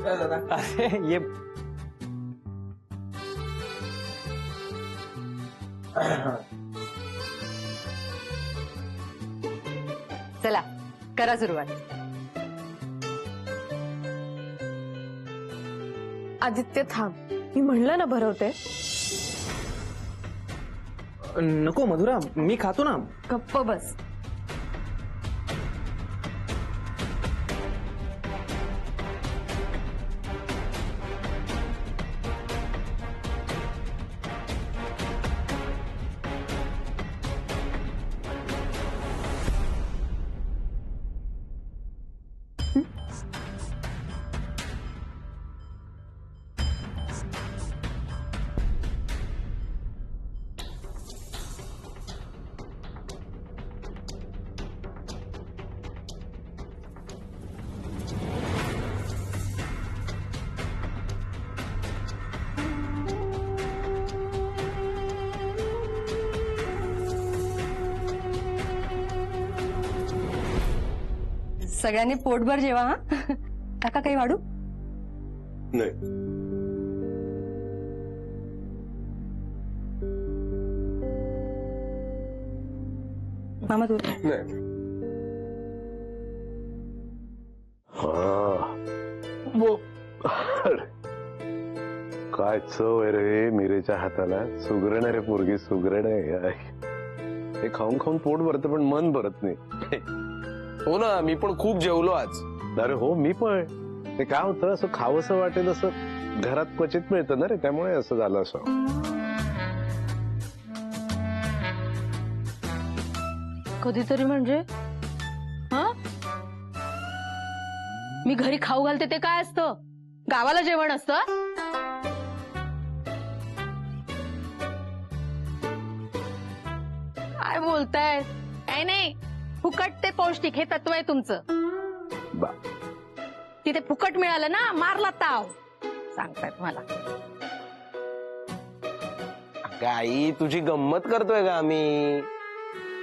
अरे ये चला करा सुरुवात. आदित्य थांब, मी म्हणलं ना भरवते. नको मधुरा, मी खातो ना. गप्प बस. सगळ्यांनी पोटभर जेवा हा. काका काही वाढू? नाही. मामा तू? नाही. काय चव आहे रे मिरेच्या हाताला. सुगरण रे पोरगी, सुगरण आहे. हे खाऊन खाऊन पोट भरतं पण मन भरत नाही. हो ना, मी पण खूप जेवलो आज. अरे हो, मी पण. ते काय होतं, असं खावंसं वाटेल असं घरात क्वचित मिळतं ना रे, त्यामुळे असं झालं. असं कधीतरी म्हणजे हा, मी घरी खाऊ घालते ते काय असतं? गावाला जेवण असतं. काय बोलताय? काय नाही, फुकट ते पौष्टिक हे तत्व आहे तुमचं. बा. तिथे फुकट मिळालं ना, मारला ताव सांगतायत मला. आई तुझी गंमत करतोय का आम्ही?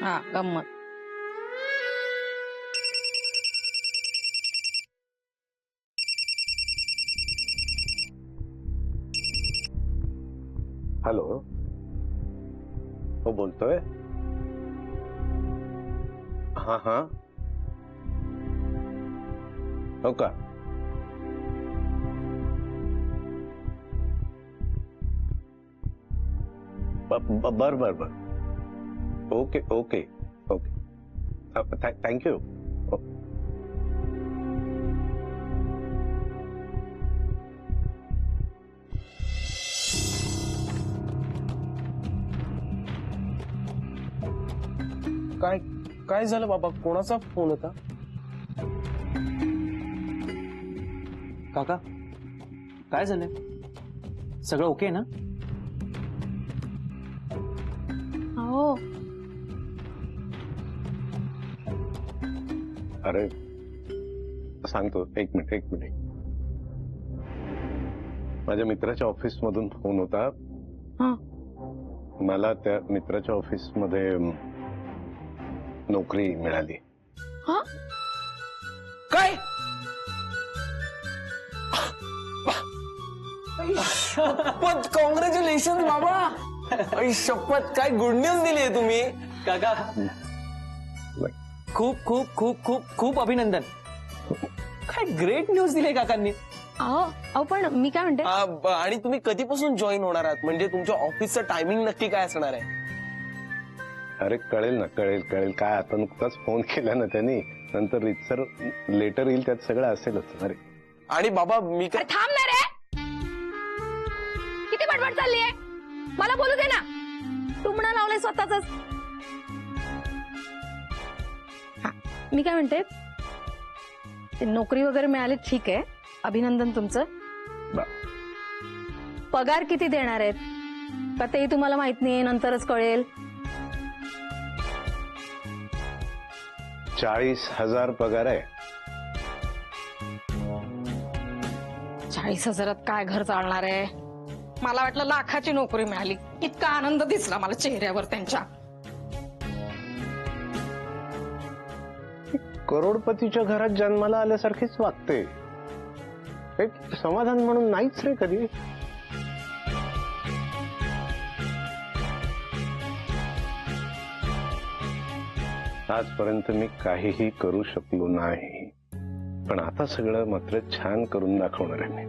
हा गंमत. हॅलो, हो बोलतोय. हा हा, हो का? बर बर बर. Okay okay okay, thank you. काय काय झालं बाबा? कोणाचा फोन होता? काका काय झालंय? सगळं ओके ना? हो. अरे सांगतो, एक मिनिट. माझ्या मित्राच्या ऑफिस मधून फोन होता. हा. मला त्या मित्राच्या ऑफिस मध्ये नोकरी मिळाली. हा? काय? शपथ, कॉंग्रॅच्युलेशन बाबा. आई शपथ, काय गुड न्यूज दिली आहे तुम्ही. काका खूप खूप खूप खूप खूप अभिनंदन. काय ग्रेट न्यूज दिली काकांनी. अहो पण मी काय म्हणते, आणि तुम्ही कधीपासून जॉईन होणार आहात? म्हणजे तुमच्या ऑफिसचं टायमिंग नक्की काय असणार आहे? अरे कळेल ना, कळेल. काय आता नुकताच फोन केला ना त्यांनी, नंतर रितसर लेटर येईल, त्यात सगळं असेलच. अरे आणि बाबा मी काय थांब ना रे. किती बडबड चालली आहे? मला बोलू दे ना. टुमणं लावलंय स्वतःच. मी काय म्हणते, ते नोकरी वगैरे मिळाली ठीक आहे, अभिनंदन तुमचं. पगार किती देणार आहेत का तेही तुम्हाला माहित नाही, नंतरच कळेल. 40,000 पगार आहे. 40,000 काय घर चालणार आहे? मला वाटलं लाखाची नोकरी मिळाली. इतका आनंद दिसला मला चेहऱ्यावर त्यांच्या. करोडपतीच्या घरात जन्माला आल्यासारखीच वागते. एक समाधान म्हणून नाहीच रे कधी. आजपर्यंत मी काहीही करू शकलो नाही, पण आता सगळं मात्र छान करून दाखवणार आहे मी.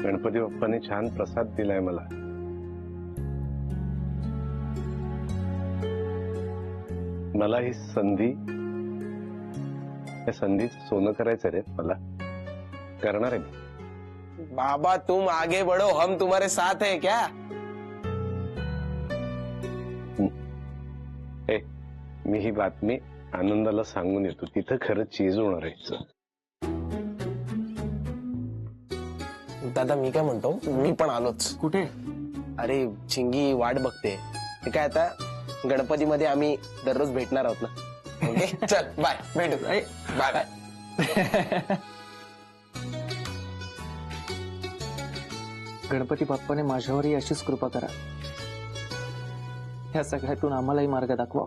गणपती बाप्पाने छान प्रसाद दिलाय मला. मला ही संधी, या संधीचं सोनं करायचं रे मला. करणार आहे मी. बाबा तुम आगे बढ़ो, हम तुम्हारे साथ है क्या? मी ही बातमी आनंदाला सांगून येतो, तिथं खरं चीज होणार आहे. दादा मी काय म्हणतो, मी पण आलोच. कुठे? अरे चिंगी वाट बघते. ते काय आता गणपतीमध्ये आम्ही दररोज भेटणार आहोत ना. ओके चल बाय, भेटू. Bye bye. गणपती बाप्पाने माझ्यावरही अशीच कृपा करा. ह्या सगळ्यातून आम्हालाही मार्ग दाखवा.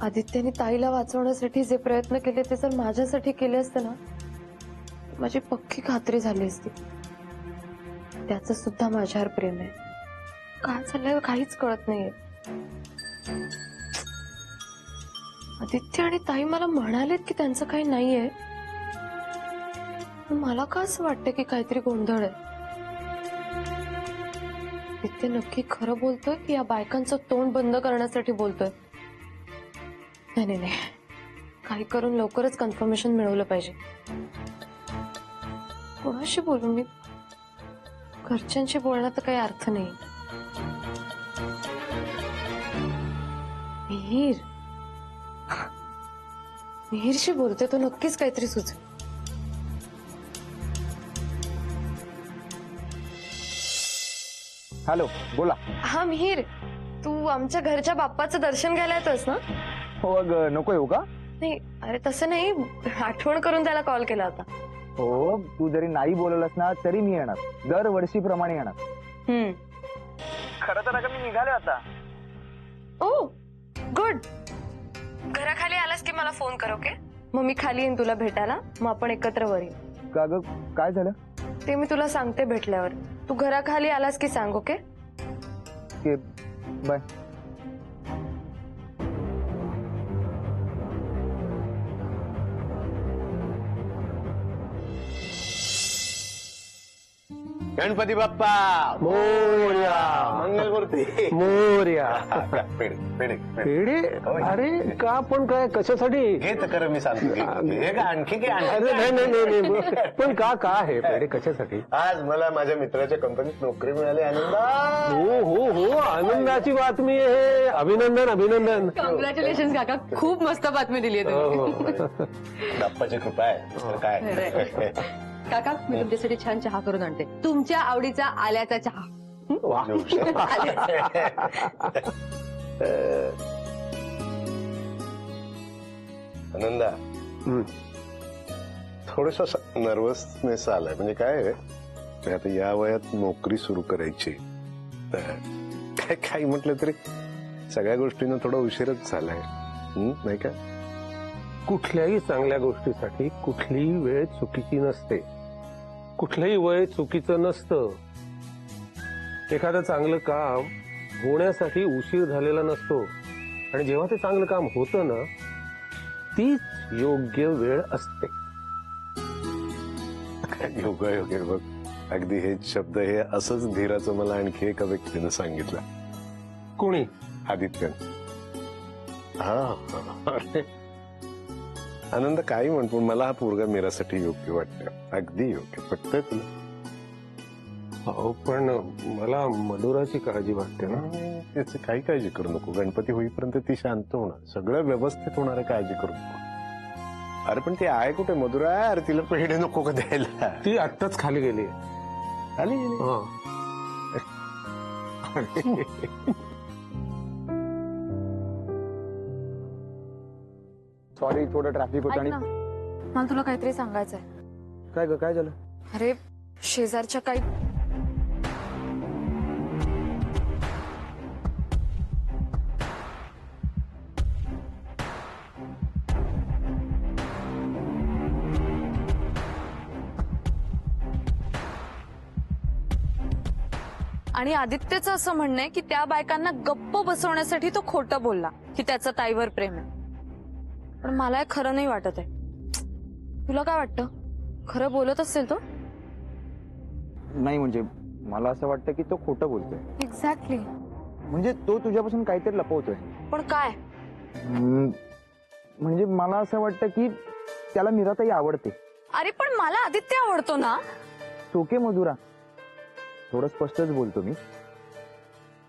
आदित्यने ताईला वाचवण्यासाठी जे प्रयत्न केले ते जर माझ्यासाठी केले असते ना, माझी पक्की खात्री झाली असती. त्याचं सुद्धा माझ्यावर प्रेम आहे. काय चाललंय काहीच कळत नाहीये. आदित्य आणि ताई मला म्हणालेत की त्यांचं काही नाहीये, पण मला का असं वाटतं की काहीतरी गोंधळ आहे. आदित्य नक्की खरं बोलतोय की या बायकांचं तोंड बंद करण्यासाठी बोलतोय. नाही नाही, काही करून लवकरच कन्फर्मेशन मिळवलं पाहिजे. कोणाशी बोलू मी? घरच्यांशी बोलण्यात काही अर्थ नाही. मिहीरशी बोलते तो नक्कीच काहीतरी सुचेल. हॅलो, बोला. हा मिहीर, तू आमच्या घरच्या बाप्पाचं दर्शन घ्यायला येतोस ना? हो अगं, नको येऊ का? नाही अरे तसं नाही, आठवण करून त्याला कॉल केला होता. हो, तू जरी नाही बोललास ना तरी मी येणार, दरवर्षीप्रमाणे येणार. खरं तर अगं मी निघाले आता. ओ गुड. घराखाली आलास की मला फोन कर. ओके, मग मी खाली येईन तुला भेटायला. मग आपण एकत्र वर येऊ. का ग, काय झालं? ते मी तुला सांगते भेटल्यावर. तू घराखाली आलास की सांग. Okay bye. गणपती बाप्पा मोरया. मंगलमूर्ती मोरया. पेढे पेढे पेढे? अरे का, पण काय, कशासाठी? हे तर खरं मी सांगतो. हे का आणखी काय? अरे नाही नाही नाही नाही. पण का का आहे पेढे, कशासाठी? आज मला माझ्या मित्राच्या कंपनीत नोकरी मिळाली. आनंदा. हो हो हो, आनंदाची बातमी आहे. अभिनंदन अभिनंदन. कॉंग्रॅच्युलेशन काका, खूप मस्त बातमी दिली आहे तुम्ही. बाप्पाची कृपा आहे. तर काय काका, मी तुमच्यासाठी छान चहा करून आणते, तुमच्या आवडीचा आल्याचा चहा. वा. आनंदा, थोडस नर्वसनेस आलाय. म्हणजे काय आहे, आता या वयात नोकरी सुरू करायची, काय काही म्हटलं तरी सगळ्या गोष्टींना थोडा उशीरच झालाय. नाही का? कुठल्याही चांगल्या गोष्टीसाठी कुठलीही वेळ चुकीची नसते, कुठलंही वय चुकीचं नसतं. एखादं चांगलं काम होण्यासाठी उशीर झालेला नसतो, आणि जेव्हा ते चांगलं काम होतं ना, तीच योग्य वेळ असते. योगायोग बघ, अगदी हेच शब्द, हे असंच धीराचं मला आणखी एका व्यक्तीनं सांगितलं. कोणी? आदित्य. हा, अरे आनंद काही म्हण, पण मला हा पोरगा मीरासाठी योग्य वाटतं. अगदी योग्य. पटतंय तुला? हो, पण मला मधुराची काळजी वाटते ना. त्याची काही काळजी करू नको. गणपती होईपर्यंत ती शांत होणार, सगळं व्यवस्थित होणार आहे. काळजी करू नको. अरे पण ती आहे कुठे मधुरा? अरे तिला पेढे नको का द्यायला? ती आत्ताच खाली गेली. खाली? सॉरी, थोडं ट्रॅफिक होतं. आणि मला तुला काहीतरी सांगायचंय. काय ग, काय झालं? अरे शेजारच्या काही आणि आदित्यचं असं म्हणणं आहे की त्या बायकांना गप्प बसवण्यासाठी तो खोटं बोलला की त्याचं ताईवर प्रेम आहे. पण मला हे खरं नाही वाटत आहे. तुला काय वाटतं? खरं बोलत असेल तो? नाही म्हणजे मला असं वाटतं की तो खोटं बोलतोय. एक्झॅक्टली. म्हणजे तो तुझ्यापासून काहीतरी लपवतोय. पण काय? म्हणजे मला असं वाटतं की त्याला मीराताई आवडते. अरे पण मला आदित्य आवडतो ना. ओके मधुरा, थोडं स्पष्टच बोलतो मी.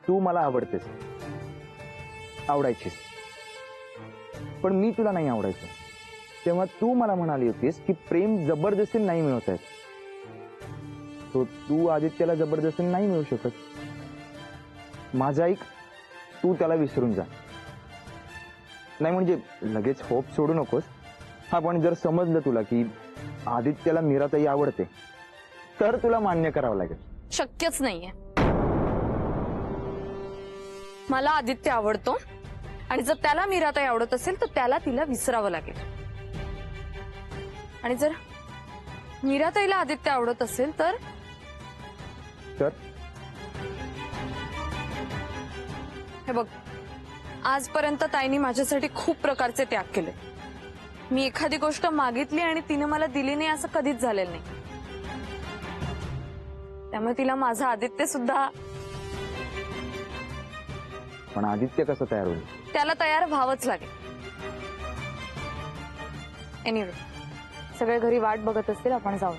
तू मला आवडतेस, आवडायचीस, पण मी तुला नाही आवडायचो. तेव्हा तू मला म्हणाली होतीस की प्रेम जबरदस्तीने नाही मिळवत आहे. तो तू आदित्यला जबरदस्तीने नाही मिळू शकत. माझा ऐक, तू त्याला विसरून जा. नाही म्हणजे लगेच होप सोडू नकोस. हा पण जर समजलं तुला की आदित्यला मीराताई आवडते तर तुला मान्य करावं लागेल. शक्यच नाहीये. मला आदित्य आवडतो आणि जर त्याला मीराताई आवडत असेल तर त्याला तिला विसरावं लागेल. आणि जर मीराताईला आदित्य आवडत असेल तर हे बघ, आजपर्यंत ताईनी माझ्यासाठी खूप प्रकारचे त्याग केले. मी एखादी गोष्ट मागितली आणि तिने मला दिली नाही असं कधीच झालेलं नाही. त्यामुळे तिला माझा आदित्य सुद्धा. पण आदित्य कसं तयार होईल? त्याला तयार व्हावंच लागेल. एनिवे, सगळे घरी वाट बघत असतील, आपण जाऊ.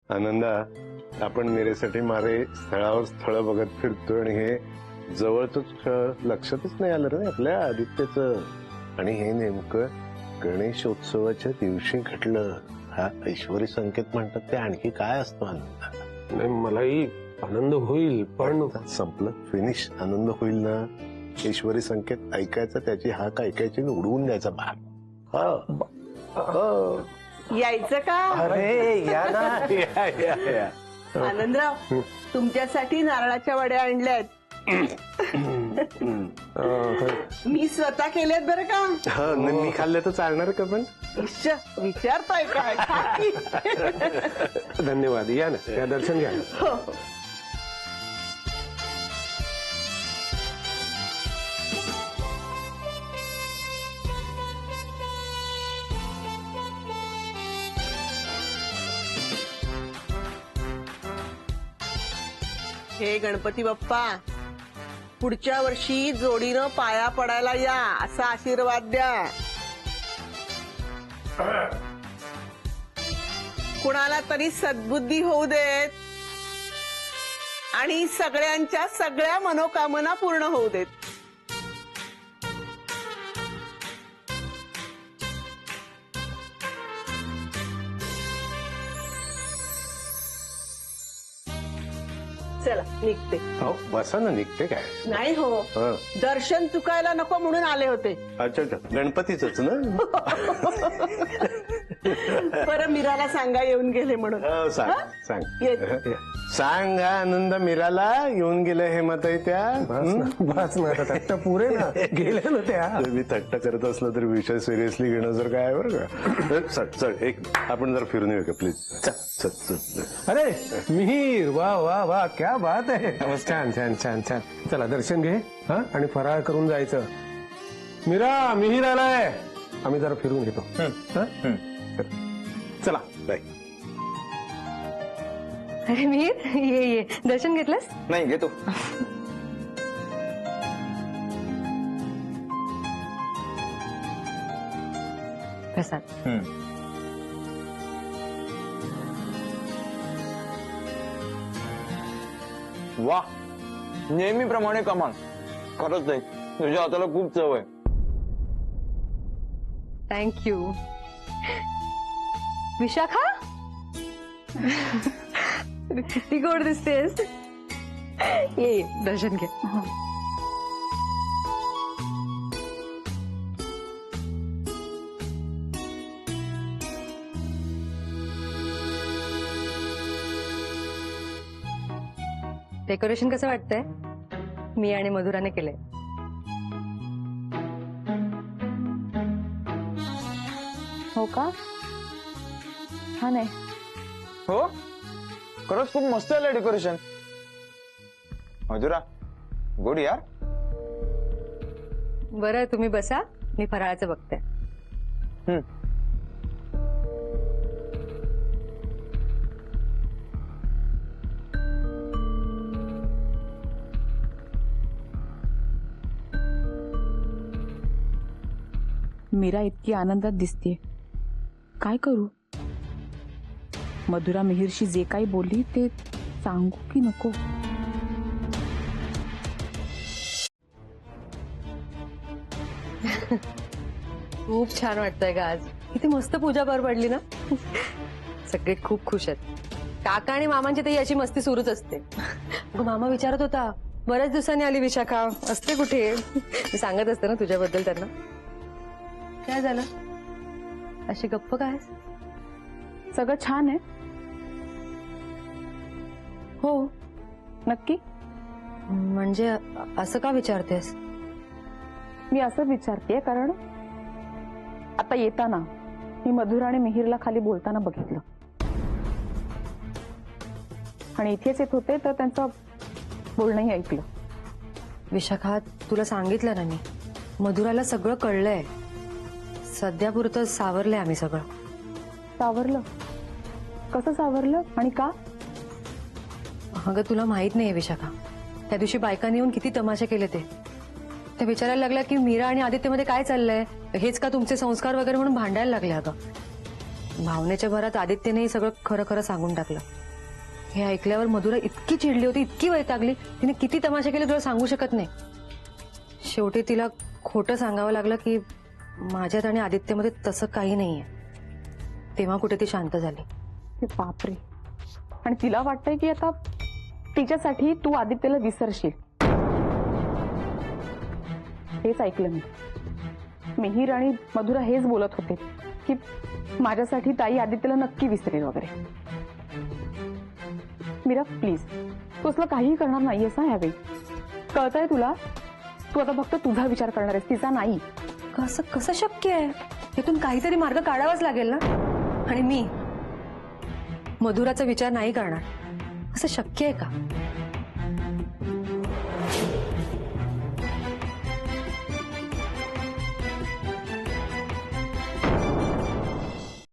आनंदा, आपण मीरेसाठी मारे स्थळावर स्थळ बघत फिरतोय आणि हे जवळच लक्षातच नाही आलं रे आपल्या आदित्यचं. आणि हे नेमकं गणेशोत्सवाच्या दिवशी घडलं. हा ऐश्वरी संकेत म्हणतात ते आणखी काय असतो आनंदा? नाही मलाही आनंद होईल पण संपलं, फिनिश. आनंद होईल ना. ऐश्वरी संकेत ऐकायचा, त्याची हाक ऐकायची आणि उडवून द्यायचा बाहेर. यायचं का? अरे या ना. या या या. आनंदराव, तुमच्यासाठी नारळाच्या वड्या आणल्यात. मी स्वतः केल्यात बरं का. हा, मी खाल्ले तर चालणार का? पण इश्श, विचारताय काय? धन्यवाद. या ना, या दर्शन घ्या. हो. हे गणपती बाप्पा, पुढच्या वर्षी जोडीनं पाया पडायला या असा आशीर्वाद द्या. कुणाला तरी सद्बुद्धी होऊ देत आणि सगळ्यांच्या सगळ्या मनोकामना पूर्ण होऊ देत. चला निघते. हो, बसा ना. निघते काय? नाही हो, दर्शन चुकायला नको म्हणून आले होते. अच्छा अच्छा, गणपतीच ना. बरं, मीराला सांगा येऊन गेले म्हणून. सांग सांग येत. सांग. आनंद मीराला येऊन गेले हे मत आहे त्या. बस ना, आता थट्टा पुरे ना. गेले ना त्या. मी थट्टा करत असलं तर विषय सिरियसली घेणं जर काय आहे बरं का. चल चल, एक आपण जर फिरून येऊ का प्लीज. चल चल चल. अरे मिहीर, वा वा वा, क्या बात आहे. छान छान छान छान. चला दर्शन घे हा, आणि फराळ करून जायचं. मीरा, मिहीर आलाय. आम्ही जरा फिरून घेतो. चला बाय. अरे मीर, ये ये. दर्शन घेतलंस? नाही, घेतो. प्रसाद. वा, नेहमीप्रमाणे कमाल. खरंच आहे, तुझ्या हाताला खूप चव आहे. थँक्यू. विशाखा, किती गोड दिसतेस. ये दर्शन घे. डेकोरेशन कसं वाटतंय? मी आणि मधुराने केलंय. हो का? छान आहे. हो खरंच खूप मस्त आलं डेकोरेशन. मधुरा गुड यार. बरं तुम्ही बसा, मी फराळाचं बघते. मीरा इतकी आनंदात दिसतेय, काय करू? मधुरा मिहिरशी जे काही बोलली ते सांगू की नको? खूप छान वाटतंय का आज? किती मस्त पूजा पार पडली ना. सगळे खूप खुश आहेत. काका आणि मामांची तर याची मस्ती सुरूच असते. अगं मामा विचारत होता, बऱ्याच दिवसांनी आली विशाखा, असते कुठे? मी सांगत असते ना तुझ्याबद्दल त्यांना. काय झालं? अशी गप्प काय? सगळं छान आहे. हो नक्की. म्हणजे असं का विचारतेस? मी असं विचारते कारण आता येताना मी मधुरा आणि मिहिरला खाली बोलताना बघितलं आणि इथेच येत होते तर त्यांचं बोलणंही ऐकलं. विशाखा तुला सांगितलं ना मी, मधुराला सगळं कळलंय. सध्यापुरतं सावरलंय आम्ही सगळं. सावरलं? कसं सावरलं आणि का? अगं तुला माहित नाहीये विशाखा, त्या दिवशी बायकांनी येऊन किती तमाशे केले ते. त्या विचारायला लागल्या की मीरा आणि आदित्यमध्ये काय चाललंय, हेच का तुमचे संस्कार वगैरे म्हणून भांडायला लागले. अगं भावनेच्या भरात आदित्यनेही सगळं खरं खरं सांगून टाकलं. हे ऐकल्यावर मधुरा इतकी चिडली होती, इतकी वैतागली. तिने किती तमाशे केले तुला सांगू शकत नाही. शेवटी तिला खोटं सांगावं लागलं की माझ्यात आणि आदित्यमध्ये तसं काही नाहीये. तेव्हा कुठे ती शांत झाली. बापरे. आणि तिला वाटतंय की आता तिच्यासाठी तू आदित्यला विसरशील. हेच ऐकलं मी. मिहिर आणि मधुरा हेच बोलत होते की माझ्यासाठी ताई आदित्यला नक्की विसरेल वगैरे. मीरा प्लीज, तू असलं काहीही करणार नाहीयेस ना यावेळी. कळतंय तुला? तू आता फक्त तुझा विचार करणार आहेस, तिचा नाही. कसं कसं शक्य आहे? इथून काहीतरी मार्ग काढावाच लागेल ना. आणि मी मधुराचा विचार नाही करणार असं शक्य आहे का?